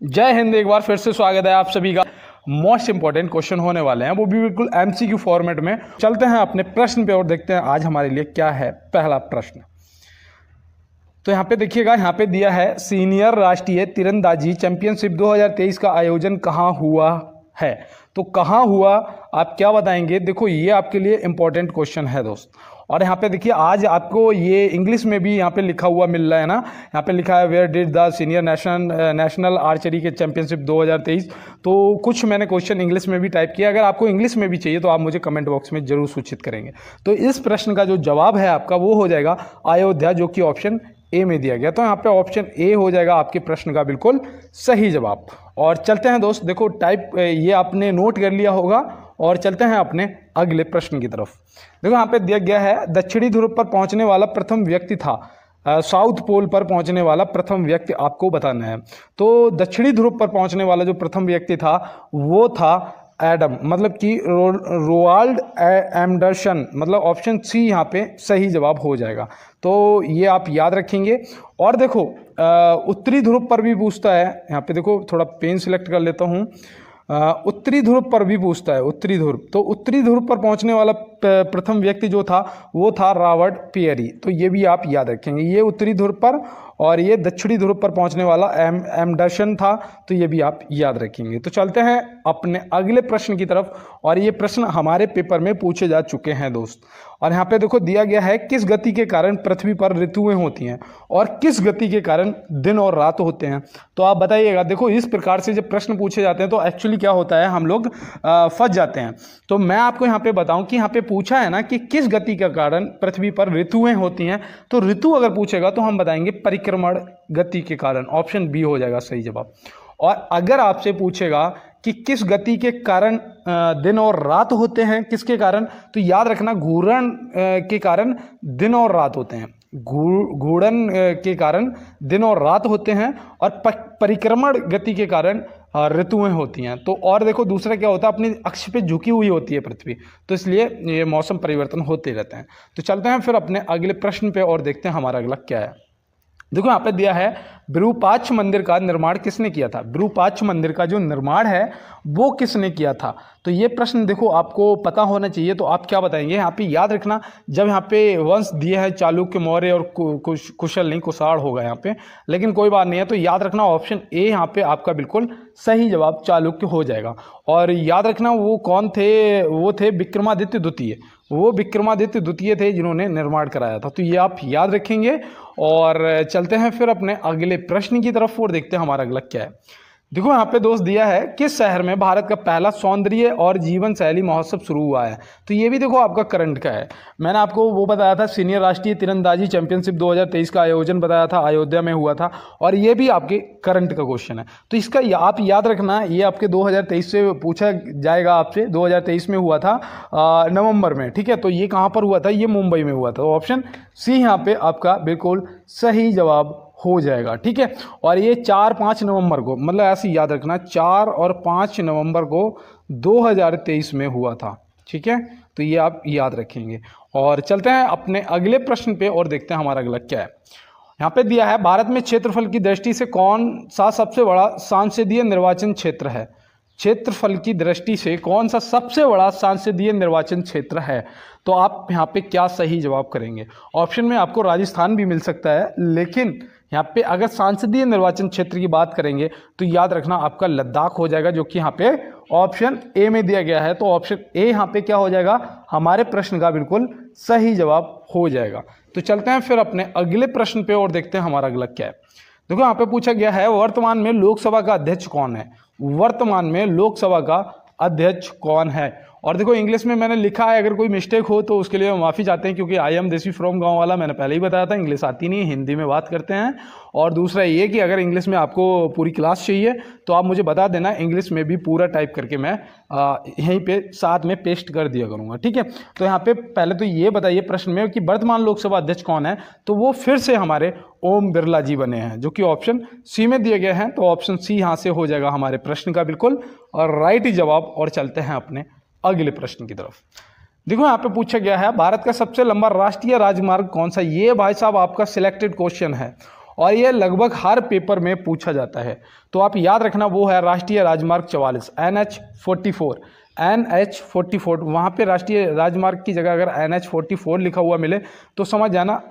जय हिंद। एक बार फिर से स्वागत है आप सभी का। मोस्ट इंपॉर्टेंट क्वेश्चन होने वाले हैं, वो भी बिल्कुल एमसीक्यू फॉर्मेट में। चलते हैं अपने प्रश्न पे और देखते हैं आज हमारे लिए क्या है पहला प्रश्न। तो यहाँ पे देखिएगा, यहाँ पे दिया है सीनियर राष्ट्रीय तीरंदाजी चैंपियनशिप 2023 का आयोजन कहाँ हुआ है। तो कहाँ हुआ आप क्या बताएंगे। देखो ये आपके लिए इंपॉर्टेंट क्वेश्चन है दोस्त। और यहाँ पे देखिए आज आपको ये इंग्लिश में भी यहाँ पे लिखा हुआ मिल रहा है ना। यहाँ पे लिखा है where did the senior national archery के चैंपियनशिप 2023। तो कुछ मैंने क्वेश्चन इंग्लिश में भी टाइप किया। अगर आपको इंग्लिश में भी चाहिए तो आप मुझे कमेंट बॉक्स में जरूर सूचित करेंगे। तो इस प्रश्न का जो जवाब है आपका वो हो जाएगा अयोध्या, जो कि ऑप्शन ए में दिया गया। तो यहाँ पे ऑप्शन ए हो जाएगा आपके प्रश्न का बिल्कुल सही जवाब। और चलते हैं दोस्त, देखो टाइप ये आपने नोट कर लिया होगा। और चलते हैं अपने अगले प्रश्न की तरफ। देखो यहाँ पे दिया गया है दक्षिणी ध्रुव पर पहुंचने वाला प्रथम व्यक्ति था। साउथ पोल पर पहुंचने वाला प्रथम व्यक्ति आपको बताना है। तो दक्षिणी ध्रुव पर पहुंचने वाला जो प्रथम व्यक्ति था वो था एडम, मतलब कि रोवाल्ड एंडरसन, मतलब ऑप्शन सी यहाँ पे सही जवाब हो जाएगा। तो ये आप याद रखेंगे। और देखो उत्तरी ध्रुव पर भी पूछता है। यहाँ पे देखो थोड़ा पेन सिलेक्ट कर लेता हूँ। उत्तरी ध्रुव पर भी पूछता है, उत्तरी ध्रुव। तो उत्तरी ध्रुव पर पहुंचने वाला प्रथम व्यक्ति जो था वो था रॉबर्ट पियरी। तो ये भी आप याद रखेंगे, ये उत्तरी ध्रुव पर और ये दक्षिणी ध्रुव पर पहुंचने वाला एंडरसन था। तो ये भी आप याद रखेंगे। तो चलते हैं अपने अगले प्रश्न की तरफ। और ये प्रश्न हमारे पेपर में पूछे जा चुके हैं दोस्त। और यहाँ पे देखो दिया गया है किस गति के कारण पृथ्वी पर ऋतुएं होती हैं और किस गति के कारण दिन और रात होते हैं। तो आप बताइएगा। देखो इस प्रकार से जब प्रश्न पूछे जाते हैं तो एक्चुअली क्या होता है, हम लोग फंस जाते हैं। तो मैं आपको यहाँ पे बताऊं कि यहाँ पे पूछा है ना कि किस गति के कारण पृथ्वी पर ऋतुएं होती हैं। तो ऋतु अगर पूछेगा तो हम बताएंगे परिक्रमण गति के कारण, ऑप्शन बी हो जाएगा सही जवाब। और अगर आपसे पूछेगा कि किस गति के कारण दिन और रात होते हैं, किसके कारण, तो याद रखना घूर्णन के कारण दिन और रात होते हैं। घूर्णन के कारण दिन और रात होते हैं और परिक्रमण गति के कारण ऋतुएं होती हैं। तो और देखो दूसरा क्या होता है, अपनी अक्ष पे झुकी हुई होती है पृथ्वी, तो इसलिए ये मौसम परिवर्तन होते रहते हैं। तो चलते हैं फिर अपने अगले प्रश्न पे और देखते हैं हमारा अगला क्या है। देखो यहाँ पे दिया है विरूपाक्ष मंदिर का निर्माण किसने किया था। विरूपाक्ष मंदिर का जो निर्माण है वो किसने किया था। तो ये प्रश्न देखो आपको पता होना चाहिए। तो आप क्या बताएंगे यहाँ पे, याद रखना जब यहाँ पे वंश दिए हैं चालुक्य, मौर्य और कुशल नहीं, कुषाण होगा यहाँ पे, लेकिन कोई बात नहीं है। तो याद रखना ऑप्शन ए यहाँ पे आपका बिल्कुल सही जवाब चालुक्य हो जाएगा। और याद रखना वो कौन थे, वो थे विक्रमादित्य द्वितीय। वो विक्रमादित्य द्वितीय थे जिन्होंने निर्माण कराया था। तो ये आप याद रखेंगे। और चलते हैं फिर अपने अगले प्रश्न की तरफ और देखते हैं हमारा अगला क्या है। देखो यहाँ पे दोस्त दिया है किस शहर में भारत का पहला सौंदर्य और जीवन शैली महोत्सव शुरू हुआ है। तो ये भी देखो आपका करंट का है। मैंने आपको वो बताया था सीनियर राष्ट्रीय तीरंदाजी चैंपियनशिप 2023 का आयोजन बताया था, अयोध्या में हुआ था। और ये भी आपके करंट का क्वेश्चन है। तो इसका आप याद रखना, ये आपके 2023 से पूछा जाएगा आपसे। 2023 में हुआ था नवंबर में, ठीक है। तो ये कहाँ पर हुआ था, ये मुंबई में हुआ था। तो ऑप्शन सी यहाँ पे आपका बिल्कुल सही जवाब हो जाएगा, ठीक है। और ये 4-5 नवंबर को, मतलब ऐसे याद रखना 4 और 5 नवंबर को 2023 में हुआ था, ठीक है। तो ये आप याद रखेंगे। और चलते हैं अपने अगले प्रश्न पे और देखते हैं हमारा अगला क्या है। यहाँ पे दिया है भारत में क्षेत्रफल की दृष्टि से कौन सा सबसे बड़ा सांसदीय निर्वाचन क्षेत्र है। क्षेत्रफल की दृष्टि से कौन सा सबसे बड़ा सांसदीय निर्वाचन क्षेत्र है। तो आप यहाँ पे क्या सही जवाब करेंगे। ऑप्शन में आपको राजस्थान भी मिल सकता है, लेकिन यहाँ पे अगर सांसदीय निर्वाचन क्षेत्र की बात करेंगे तो याद रखना आपका लद्दाख हो जाएगा, जो कि यहाँ पे ऑप्शन ए में दिया गया है। तो ऑप्शन ए यहाँ पे क्या हो जाएगा, हमारे प्रश्न का बिल्कुल सही जवाब हो जाएगा। तो चलते हैं फिर अपने अगले प्रश्न पे और देखते हैं हमारा अगला क्या है। देखो यहाँ पे पूछा गया है वर्तमान में लोकसभा का अध्यक्ष कौन है। वर्तमान में लोकसभा का अध्यक्ष कौन है। और देखो इंग्लिश में मैंने लिखा है, अगर कोई मिस्टेक हो तो उसके लिए हम माफ़ी चाहते हैं, क्योंकि आई एम देसी फ्रॉम गांव वाला मैंने पहले ही बताया था, इंग्लिश आती नहीं है, हिंदी में बात करते हैं। और दूसरा ये कि अगर इंग्लिश में आपको पूरी क्लास चाहिए तो आप मुझे बता देना, इंग्लिश में भी पूरा टाइप करके मैं यहीं पे साथ में पेस्ट कर दिया करूँगा, ठीक है। तो यहाँ पे पहले तो ये बताइए प्रश्न में कि वर्तमान लोकसभा अध्यक्ष कौन है। तो वो फिर से हमारे ओम बिरला जी बने हैं, जो कि ऑप्शन सी में दिए गए हैं। तो ऑप्शन सी यहाँ से हो जाएगा हमारे प्रश्न का बिल्कुल और राइट जवाब। और चलते हैं अपने अगले प्रश्न की तरफ। देखो यहाँ पे पूछा गया है भारत का सबसे लंबा राष्ट्रीय राजमार्ग कौन सा। ये भाई साहब आपका सिलेक्टेड क्वेश्चन है। और ये लगभग हर पेपर में पूछा जाता है। तो आप याद रखना वो है राष्ट्रीय राजमार्ग 44 NH44। NH44 वहाँ पे राष्ट्रीय राजमार्ग की जगह अगर NH44 लिखा हुआ मिले तो समझ जाना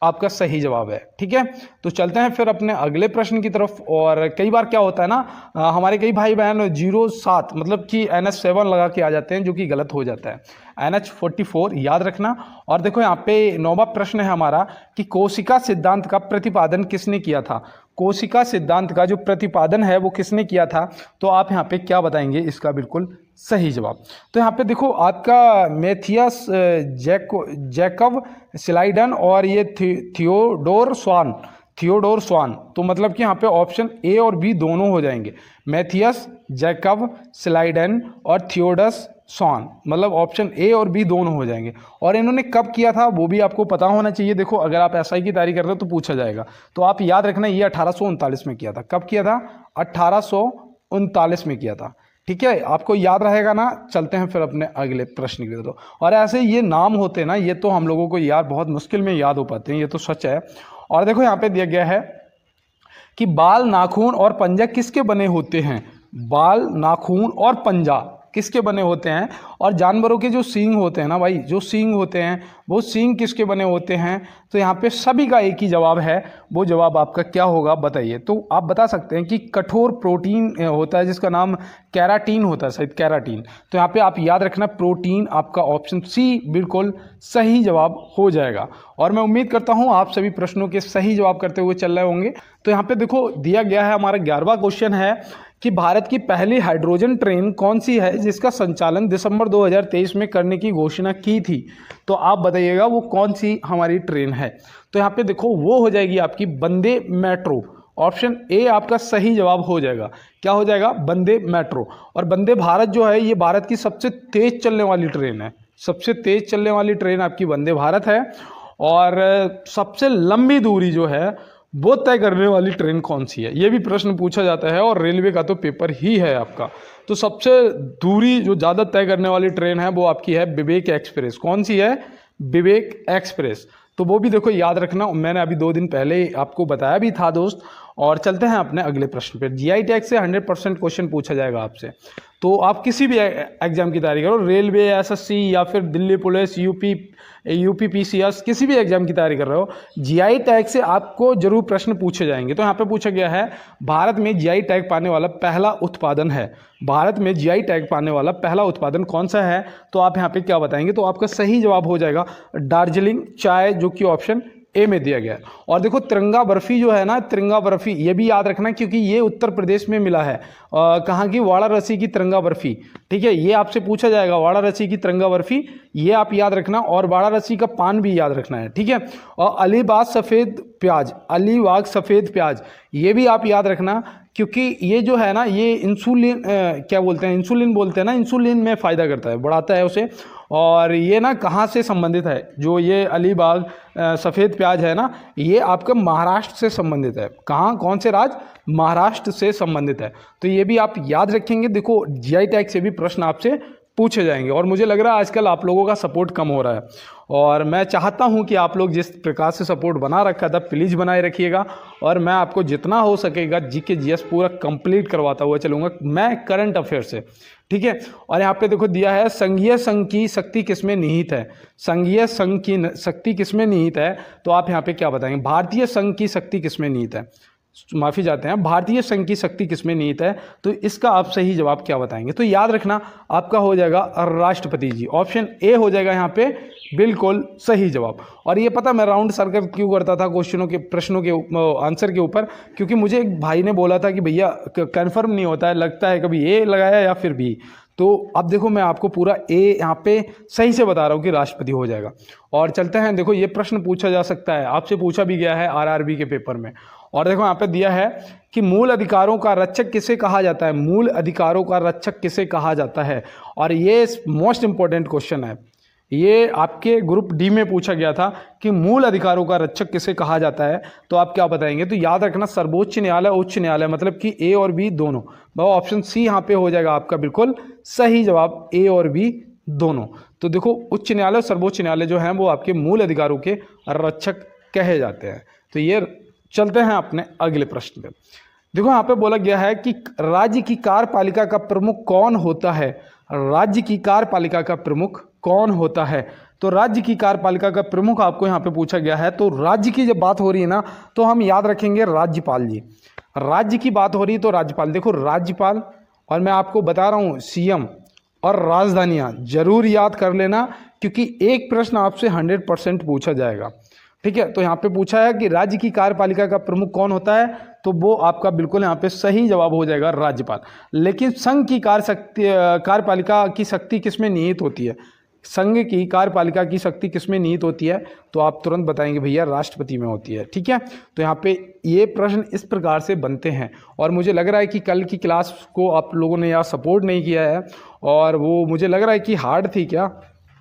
आपका सही जवाब है। ठीक है, तो चलते हैं फिर अपने अगले प्रश्न की तरफ। और कई बार क्या होता है ना, हमारे कई भाई बहन 07 मतलब कि NH7 लगा के आ जाते हैं, जो कि गलत हो जाता है। NH44 याद रखना। और देखो यहाँ पे 9वां प्रश्न है हमारा कि कोशिका सिद्धांत का प्रतिपादन किसने किया था। कोशिका सिद्धांत का जो प्रतिपादन है वो किसने किया था, तो आप यहाँ पे क्या बताएंगे इसका बिल्कुल सही जवाब। तो यहाँ पे देखो आपका मैथियस जैकब स्लाइडन और ये थियोडोर स्वान। तो मतलब कि यहाँ पे ऑप्शन ए और बी दोनों हो जाएंगे, मैथियस जैकब स्लाइडन और थियोडस स्वान, मतलब ऑप्शन ए और बी दोनों हो जाएंगे। और इन्होंने कब किया था वो भी आपको पता होना चाहिए। देखो अगर आप एसआई की तैयारी कर रहे हो तो पूछा जाएगा, तो आप याद रखना ये 1839 में किया था। कब किया था? 1839 में किया था। ठीक है, आपको याद रहेगा ना। चलते हैं फिर अपने अगले प्रश्न की तरफ। और ऐसे ये नाम होते हैं ना, ये तो हम लोगों को यार बहुत मुश्किल में याद हो पाते हैं, ये तो सच है। और देखो यहाँ पे दिया गया है कि बाल, नाखून और पंजा किसके बने होते हैं। बाल, नाखून और पंजा किसके बने होते हैं। और जानवरों के जो सींग होते हैं ना भाई, जो सींग होते हैं वो सींग किसके बने होते हैं। तो यहाँ पे सभी का एक ही जवाब है, वो जवाब आपका क्या होगा बताइए। तो आप बता सकते हैं कि कठोर प्रोटीन होता है जिसका नाम कैराटीन होता है, शायद कैराटीन। तो यहाँ पे आप याद रखना प्रोटीन, आपका ऑप्शन सी बिल्कुल सही जवाब हो जाएगा। और मैं उम्मीद करता हूँ आप सभी प्रश्नों के सही जवाब करते हुए चल रहे होंगे। तो यहाँ पे देखो दिया गया है हमारा 11वां क्वेश्चन है कि भारत की पहली हाइड्रोजन ट्रेन कौन सी है जिसका संचालन दिसंबर 2023 में करने की घोषणा की थी। तो आप बताइएगा वो कौन सी हमारी ट्रेन है। तो यहाँ पे देखो वो हो जाएगी आपकी वंदे मेट्रो। ऑप्शन ए आपका सही जवाब हो जाएगा। क्या हो जाएगा? वंदे मेट्रो। और वंदे भारत जो है ये भारत की सबसे तेज चलने वाली ट्रेन है। सबसे तेज चलने वाली ट्रेन आपकी वंदे भारत है। और सबसे लंबी दूरी जो है वो तय करने वाली ट्रेन कौन सी है, ये भी प्रश्न पूछा जाता है। और रेलवे का तो पेपर ही है आपका। तो सबसे दूरी जो ज़्यादा तय करने वाली ट्रेन है वो आपकी है विवेक एक्सप्रेस। कौन सी है? विवेक एक्सप्रेस। तो वो भी देखो याद रखना, मैंने अभी 2 दिन पहले आपको बताया भी था दोस्त। और चलते हैं अपने अगले प्रश्न पे। जीआई टैग से 100% क्वेश्चन पूछा जाएगा आपसे। तो आप किसी भी एग्जाम की तैयारी करो, रेलवे, एसएससी या फिर दिल्ली पुलिस, यूपीपीसीएस, किसी भी एग्जाम की तैयारी कर रहे हो, जीआई टैग से आपको जरूर प्रश्न पूछे जाएंगे। तो यहाँ पे पूछा गया है भारत में जीआई टैग पाने वाला पहला उत्पादन है। भारत में जीआई टैग पाने वाला पहला उत्पादन कौन सा है। तो आप यहाँ पे क्या बताएंगे। तो आपका सही जवाब हो जाएगा दार्जिलिंग चाय, जो कि ऑप्शन ए में दिया गया है। और देखो तिरंगा बर्फी जो है ना, तिरंगा बर्फी ये भी याद रखना क्योंकि ये उत्तर प्रदेश में मिला है। कहाँ की? वाराणसी की तिरंगा बर्फी। ठीक है, ये आपसे पूछा जाएगा वाराणसी की तिरंगा बर्फी, ये आप याद रखना। और वाराणसी का पान भी याद रखना है। ठीक है, और अलीबाग सफ़ेद प्याज, अलीबाग सफ़ेद प्याज ये भी आप याद रखना क्योंकि ये जो है ना ये इंसुलिन क्या बोलते हैं, इंसुलिन बोलते हैं ना, इंसुलिन में फ़ायदा करता है, बढ़ाता है उसे। और ये ना कहाँ से संबंधित है, जो ये अलीबाग सफ़ेद प्याज है ना, ये आपका महाराष्ट्र से संबंधित है। कहाँ? कौन से राज्य? महाराष्ट्र से संबंधित है। तो ये भी आप याद रखेंगे। देखो जीआई टैग से भी प्रश्न आपसे पूछे जाएंगे। और मुझे लग रहा है आजकल आप लोगों का सपोर्ट कम हो रहा है, और मैं चाहता हूं कि आप लोग जिस प्रकार से सपोर्ट बना रखा था प्लीज़ बनाए रखिएगा। और मैं आपको जितना हो सकेगा जीके जीएस पूरा कंप्लीट करवाता हुआ चलूँगा, मैं करंट अफेयर से। ठीक है, और यहाँ पे देखो दिया है संघीय संघ की शक्ति किसमें निहित है। संघीय संघ की शक्ति किसमें निहित है। तो आप यहाँ पे क्या बताएंगे? भारतीय संघ की शक्ति किसमें निहित है, माफ़ी चाहते हैं, भारतीय संघ की शक्ति किसमें निहित है। तो इसका आप सही जवाब क्या बताएंगे। तो याद रखना आपका हो जाएगा राष्ट्रपति जी। ऑप्शन ए हो जाएगा यहाँ पे बिल्कुल सही जवाब। और ये पता मैं राउंड सर्कल क्यों करता था क्वेश्चनों के, प्रश्नों के आंसर के ऊपर, क्योंकि मुझे एक भाई ने बोला था कि भैया कन्फर्म नहीं होता है, लगता है कभी ए लगाया या फिर बी। तो अब देखो मैं आपको पूरा ए यहाँ पे सही से बता रहा हूँ कि राष्ट्रपति हो जाएगा। और चलते हैं, देखो ये प्रश्न पूछा जा सकता है, आपसे पूछा भी गया है आरआरबी के पेपर में। और देखो यहाँ पे दिया है कि मूल अधिकारों का रक्षक किसे कहा जाता है। मूल अधिकारों का रक्षक किसे कहा जाता है। और ये मोस्ट इंपॉर्टेंट क्वेश्चन है, ये आपके ग्रुप डी में पूछा गया था कि मूल अधिकारों का रक्षक किसे कहा जाता है। तो आप क्या बताएंगे। तो याद रखना सर्वोच्च न्यायालय, उच्च न्यायालय, मतलब कि ए और बी दोनों। ऑप्शन सी यहाँ पे हो जाएगा आपका बिल्कुल सही जवाब, ए और बी दोनों। तो देखो उच्च न्यायालय, सर्वोच्च न्यायालय जो है वो आपके मूल अधिकारों के रक्षक कहे जाते हैं। तो ये चलते हैं अपने अगले प्रश्न पे। देखो यहाँ पे बोला गया है कि राज्य की कार्यपालिका का प्रमुख कौन होता है। राज्य की कार्यपालिका का प्रमुख कौन होता है। तो राज्य की कार्यपालिका का प्रमुख आपको यहाँ पे पूछा गया है। तो राज्य की जब बात हो रही है ना, तो हम याद रखेंगे राज्यपाल जी। राज्य की बात हो रही है तो राज्यपाल। देखो राज्यपाल, और मैं आपको बता रहा हूँ सीएम और राजधानियाँ जरूर याद कर लेना, क्योंकि एक प्रश्न आपसे 100% पूछा जाएगा। ठीक है, तो यहाँ पे पूछा है कि राज्य की कार्यपालिका का प्रमुख कौन होता है, तो वो आपका बिल्कुल यहाँ पे सही जवाब हो जाएगा राज्यपाल। लेकिन संघ की कार्यपालिका की शक्ति किसमें निहित होती है। संघ की कार्यपालिका की शक्ति किसमें निहित होती है, तो आप तुरंत बताएंगे भैया राष्ट्रपति में होती है। ठीक है, तो यहाँ पे ये प्रश्न इस प्रकार से बनते हैं। और मुझे लग रहा है कि कल की क्लास को आप लोगों ने यार सपोर्ट नहीं किया है, और वो मुझे लग रहा है कि हार्ड थी क्या,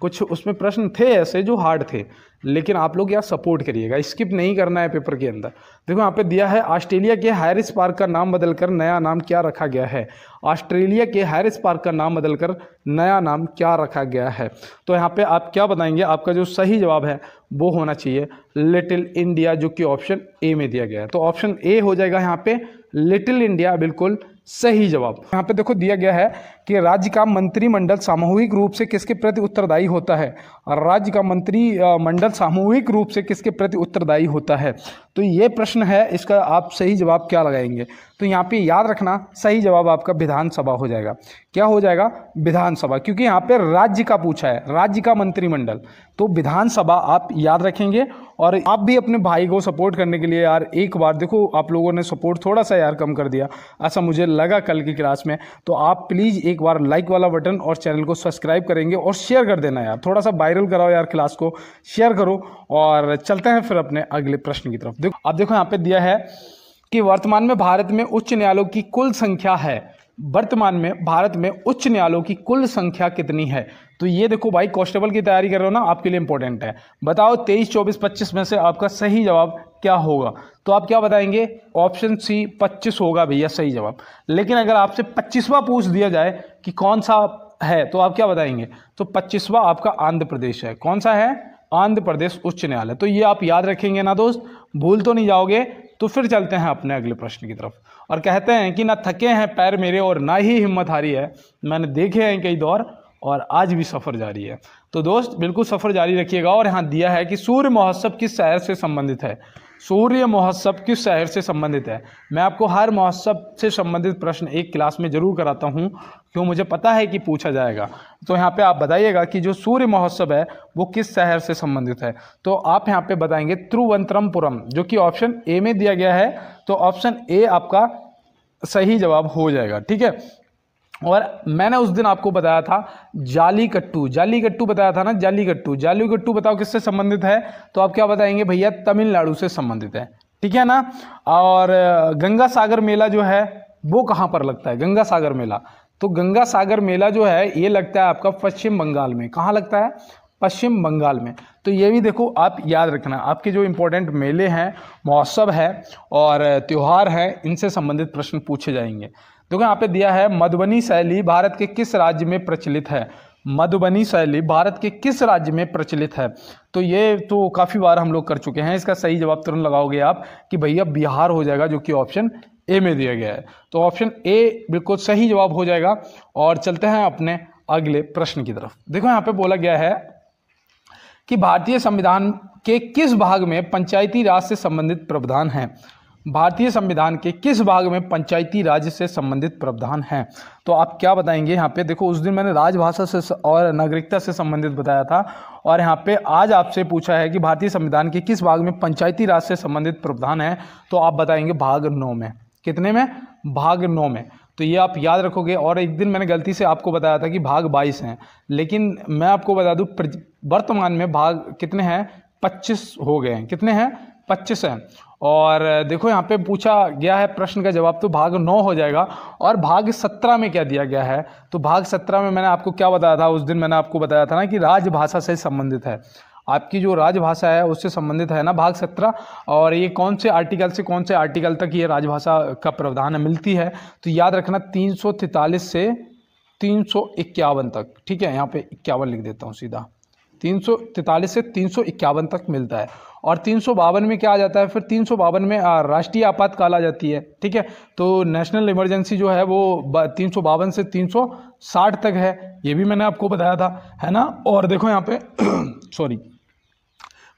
कुछ उसमें प्रश्न थे ऐसे जो हार्ड थे, लेकिन आप लोग यार सपोर्ट करिएगा, स्किप नहीं करना है पेपर के अंदर। देखो यहाँ पे दिया है ऑस्ट्रेलिया के हैरिस पार्क का नाम बदलकर नया नाम क्या रखा गया है। ऑस्ट्रेलिया के हैरिस पार्क का नाम बदलकर नया नाम क्या रखा गया है। तो यहाँ पे आप क्या बताएंगे, आपका जो सही जवाब है वो होना चाहिए लिटिल इंडिया, जो कि ऑप्शन ए में दिया गया है। तो ऑप्शन ए हो जाएगा यहाँ पे लिटिल इंडिया, बिल्कुल सही जवाब। यहाँ पे देखो दिया गया है कि राज्य का मंत्रिमंडल सामूहिक रूप से किसके प्रति उत्तरदायी होता है। राज्य का मंत्रिमंडल सामूहिक रूप से किसके प्रति उत्तरदायी होता है। तो ये प्रश्न है, इसका आप सही जवाब क्या लगाएंगे। तो यहाँ पे याद रखना सही जवाब आपका विधानसभा हो जाएगा। क्या हो जाएगा, विधानसभा, क्योंकि यहाँ पे राज्य का पूछा है, राज्य का मंत्रिमंडल, तो विधानसभा आप याद रखेंगे। और आप भी अपने भाई को सपोर्ट करने के लिए यार एक बार देखो, आप लोगों ने सपोर्ट थोड़ा सा यार कम कर दिया ऐसा मुझे लगा कल की क्लास में, तो आप प्लीज़ एक बार लाइक वाला बटन और चैनल को सब्सक्राइब करेंगे और शेयर कर देना यार, थोड़ा सा वायरल कराओ यार, क्लास को शेयर करो। और चलते हैं फिर अपने अगले प्रश्न की तरफ। देखो अब देखो यहाँ पे दिया है कि वर्तमान में भारत में उच्च न्यायालयों की कुल संख्या है। वर्तमान में भारत में उच्च न्यायालयों की कुल संख्या कितनी है। तो ये देखो भाई, कांस्टेबल की तैयारी कर रहे हो ना, आपके लिए इंपॉर्टेंट है। बताओ 23, 24, 25 में से आपका सही जवाब क्या होगा। तो आप क्या बताएंगे, ऑप्शन सी 25 होगा भैया सही जवाब। लेकिन अगर आपसे 25वां पूछ दिया जाए कि कौन सा है, तो आप क्या बताएंगे, तो 25वां आपका आंध्र प्रदेश है। कौन सा है, आंध्र प्रदेश उच्च न्यायालय। तो ये आप याद रखेंगे ना दोस्त, भूल तो नहीं जाओगे। तो फिर चलते हैं अपने अगले प्रश्न की तरफ। और कहते हैं कि ना थके हैं पैर मेरे और ना ही हिम्मत हारी है, मैंने देखे हैं कई दौर और आज भी सफ़र जारी है। तो दोस्त बिल्कुल सफ़र जारी रखिएगा। और यहाँ दिया है कि सूर्य महोत्सव किस शहर से संबंधित है। सूर्य महोत्सव किस शहर से संबंधित है। मैं आपको हर महोत्सव से संबंधित प्रश्न एक क्लास में जरूर कराता हूँ, क्यों मुझे पता है कि पूछा जाएगा। तो यहाँ पे आप बताइएगा कि जो सूर्य महोत्सव है वो किस शहर से संबंधित है। तो आप यहाँ पे बताएंगे तिरुवनंतपुरम, जो कि ऑप्शन ए में दिया गया है। तो ऑप्शन ए आपका सही जवाब हो जाएगा। ठीक है, और मैंने उस दिन आपको बताया था जालीकट्टू बताया था ना, जालीकट्टू बताओ किससे संबंधित है। तो आप क्या बताएंगे भैया, तमिलनाडु से संबंधित है। ठीक है ना। और गंगा सागर मेला जो है वो कहाँ पर लगता है, गंगा सागर मेला। तो गंगा सागर मेला जो है ये लगता है आपका पश्चिम बंगाल में। कहाँ लगता है, पश्चिम बंगाल में। तो ये भी देखो आप याद रखना, आपके जो इंपॉर्टेंट मेले हैं, महोत्सव है और त्यौहार है, इनसे संबंधित प्रश्न पूछे जाएंगे। देखो यहाँ पे दिया है मधुबनी शैली भारत के किस राज्य में प्रचलित है। मधुबनी शैली भारत के किस राज्य में प्रचलित है। तो ये तो काफ़ी बार हम लोग कर चुके हैं। इसका सही जवाब तुरंत लगाओगे आप कि भैया बिहार हो जाएगा, जो कि ऑप्शन ए में दिया गया है। तो ऑप्शन ए बिल्कुल सही जवाब हो जाएगा। और चलते हैं अपने अगले प्रश्न की तरफ। देखो यहाँ पे बोला गया है कि भारतीय संविधान के किस भाग में पंचायती राज से संबंधित प्रावधान है। भारतीय संविधान के किस भाग में पंचायती राज से संबंधित प्रावधान है। तो आप क्या बताएंगे। यहाँ पे देखो उस दिन मैंने राजभाषा से और नागरिकता से संबंधित बताया था, और यहाँ पे आज आपसे पूछा है कि भारतीय संविधान के किस भाग में पंचायती राज से संबंधित प्रावधान है। तो आप बताएंगे भाग 9 में। कितने में, भाग 9 में। तो ये आप याद रखोगे। और एक दिन मैंने गलती से आपको बताया था कि भाग 22 हैं, लेकिन मैं आपको बता दूं वर्तमान में भाग कितने हैं, 25 हो गए हैं। कितने हैं, 25 हैं। और देखो यहाँ पे पूछा गया है प्रश्न का जवाब, तो भाग 9 हो जाएगा। और भाग 17 में क्या दिया गया है। तो भाग 17 में मैंने आपको क्या बताया था, उस दिन मैंने आपको बताया था ना कि राजभाषा से संबंधित है। आपकी जो राजभाषा है उससे संबंधित है ना भाग 17। और ये कौन से आर्टिकल से कौन से आर्टिकल तक ये राजभाषा का प्रावधान मिलती है। तो याद रखना 343 से 351 तक। ठीक है, यहाँ पे 51 लिख देता हूँ सीधा, 343 से 351 तक मिलता है। और 352 में क्या आ जाता है, फिर 352 में राष्ट्रीय आपातकाल आ जाती है। ठीक है, तो नेशनल इमरजेंसी जो है वो 352 से 360 तक है, ये भी मैंने आपको बताया था, है ना। और देखो यहाँ पे सॉरी,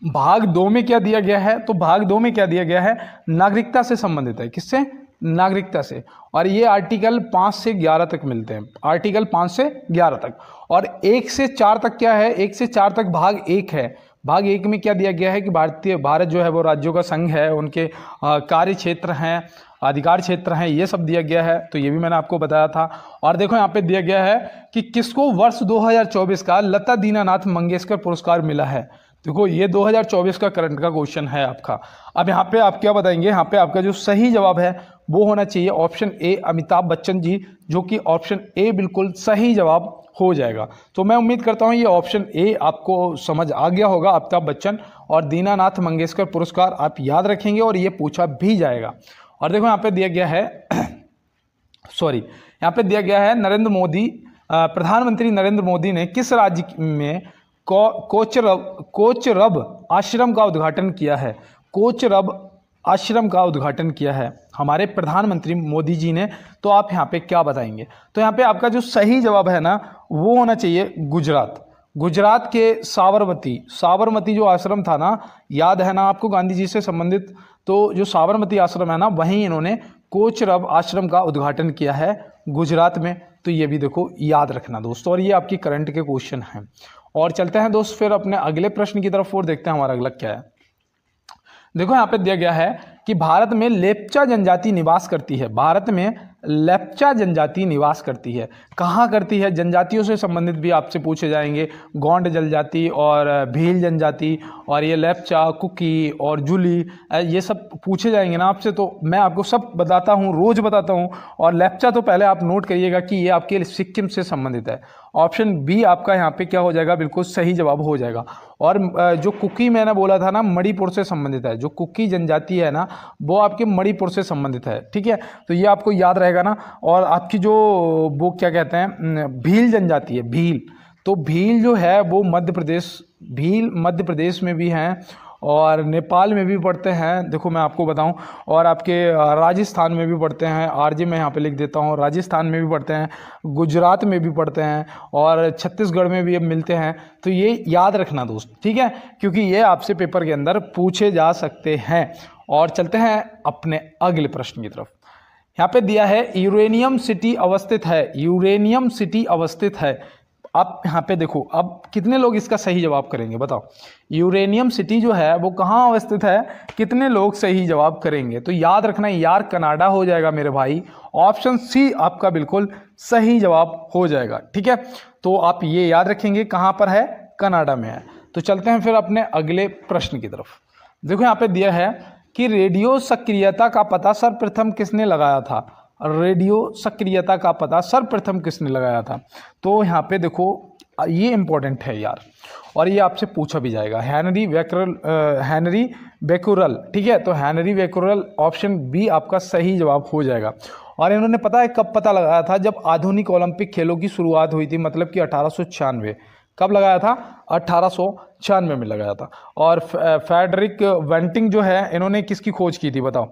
भाग 2 में क्या दिया गया है, तो भाग 2 में क्या दिया गया है, नागरिकता से संबंधित है। किससे, नागरिकता से। और ये आर्टिकल 5 से 11 तक मिलते हैं, आर्टिकल 5 से 11 तक। और 1 से 4 तक क्या है, 1 से 4 तक भाग 1 है। भाग 1 में क्या दिया गया है कि भारत जो है वो राज्यों का संघ है, उनके कार्य क्षेत्र हैं, अधिकार क्षेत्र हैं, ये सब दिया गया है, तो ये भी मैंने आपको बताया था। और देखो यहाँ पे दिया गया है कि किसको वर्ष 2024 का लता दीनानाथ मंगेशकर पुरस्कार मिला है। देखो ये 2024 का करंट का क्वेश्चन है आपका। अब यहाँ पे आप क्या बताएंगे, यहाँ पे आपका जो सही जवाब है वो होना चाहिए ऑप्शन ए, अमिताभ बच्चन जी, जो कि ऑप्शन ए बिल्कुल सही जवाब हो जाएगा। तो मैं उम्मीद करता हूँ ये ऑप्शन ए आपको समझ आ गया होगा। अमिताभ बच्चन और दीनानाथ मंगेशकर पुरस्कार आप याद रखेंगे और ये पूछा भी जाएगा। और देखो यहाँ पे दिया गया है सॉरी, यहाँ पे दिया गया है नरेंद्र मोदी, प्रधानमंत्री नरेंद्र मोदी ने किस राज्य में कोचरब आश्रम का उद्घाटन किया है। कोचरब आश्रम का उद्घाटन किया है हमारे प्रधानमंत्री मोदी जी ने। तो आप यहाँ पे क्या बताएंगे, तो यहाँ पे आपका जो सही जवाब है ना वो होना चाहिए गुजरात। गुजरात के साबरमती जो आश्रम था ना, याद है ना आपको, गांधी जी से संबंधित। तो जो साबरमती आश्रम है ना, वहीं इन्होंने कोचरब आश्रम का उद्घाटन किया है गुजरात में। तो ये भी देखो याद रखना दोस्तों, और ये आपकी करंट के क्वेश्चन हैं। और चलते हैं दोस्त फिर अपने अगले प्रश्न की तरफ और देखते हैं हमारा अगला क्या है। देखो यहाँ पे दिया गया है कि भारत में लेप्चा जनजाति निवास करती है। भारत में लेप्चा जनजाति निवास करती है, कहाँ करती है, जनजातियों से संबंधित भी आपसे पूछे जाएंगे। गोंड जनजाति और भील जनजाति और ये लेप्चा, कुकी और जुली, ये सब पूछे जाएंगे ना आपसे। तो मैं आपको सब बताता हूँ, रोज बताता हूँ। और लेप्चा तो पहले आप नोट करिएगा कि ये आपके सिक्किम से संबंधित है। ऑप्शन बी आपका यहाँ पे क्या हो जाएगा, बिल्कुल सही जवाब हो जाएगा। और जो कुकी मैंने बोला था ना, मणिपुर से संबंधित है। जो कुकी जनजाति है ना वो आपके मणिपुर से संबंधित है। ठीक है, तो ये आपको याद रहेगा ना। और आपकी जो वो क्या कहते हैं, भील जनजाति है, भील, तो भील जो है वो भील मध्य प्रदेश में भी हैं और नेपाल में भी पढ़ते हैं। देखो मैं आपको बताऊं, और आपके राजस्थान में भी पढ़ते हैं। आरजे मैं यहाँ पे लिख देता हूँ, राजस्थान में भी पढ़ते हैं, गुजरात में भी पढ़ते हैं और छत्तीसगढ़ में भी अब मिलते हैं। तो ये याद रखना दोस्त, ठीक है, क्योंकि ये आपसे पेपर के अंदर पूछे जा सकते हैं। और चलते हैं अपने अगले प्रश्न की तरफ। यहाँ पे दिया है यूरेनियम सिटी अवस्थित है। यूरेनियम सिटी अवस्थित है। अब यहाँ पे देखो, अब कितने लोग इसका सही जवाब करेंगे बताओ। यूरेनियम सिटी जो है वो कहाँ अवस्थित है, कितने लोग सही जवाब करेंगे। तो याद रखना यार, कनाडा हो जाएगा मेरे भाई। ऑप्शन सी आपका बिल्कुल सही जवाब हो जाएगा। ठीक है, तो आप ये याद रखेंगे कहाँ पर है, कनाडा में है। तो चलते हैं फिर अपने अगले प्रश्न की तरफ। देखो यहाँ पे दिया है कि रेडियो सक्रियता का पता सर्वप्रथम किसने लगाया था। रेडियो सक्रियता का पता सर्वप्रथम किसने लगाया था। तो यहाँ पे देखो ये इंपॉर्टेंट है यार, और ये आपसे पूछा भी जाएगा। Henry Becquerel. ठीक है, तो हेनरी बेकुरल ऑप्शन बी आपका सही जवाब हो जाएगा। और इन्होंने पता है कब पता लगाया था, जब आधुनिक ओलंपिक खेलों की शुरुआत हुई थी, मतलब कि 1896। कब लगाया था, 1896 में लगाया था। और फ्रेडरिक वेंटिंग जो है, इन्होंने किसकी खोज की थी बताओ,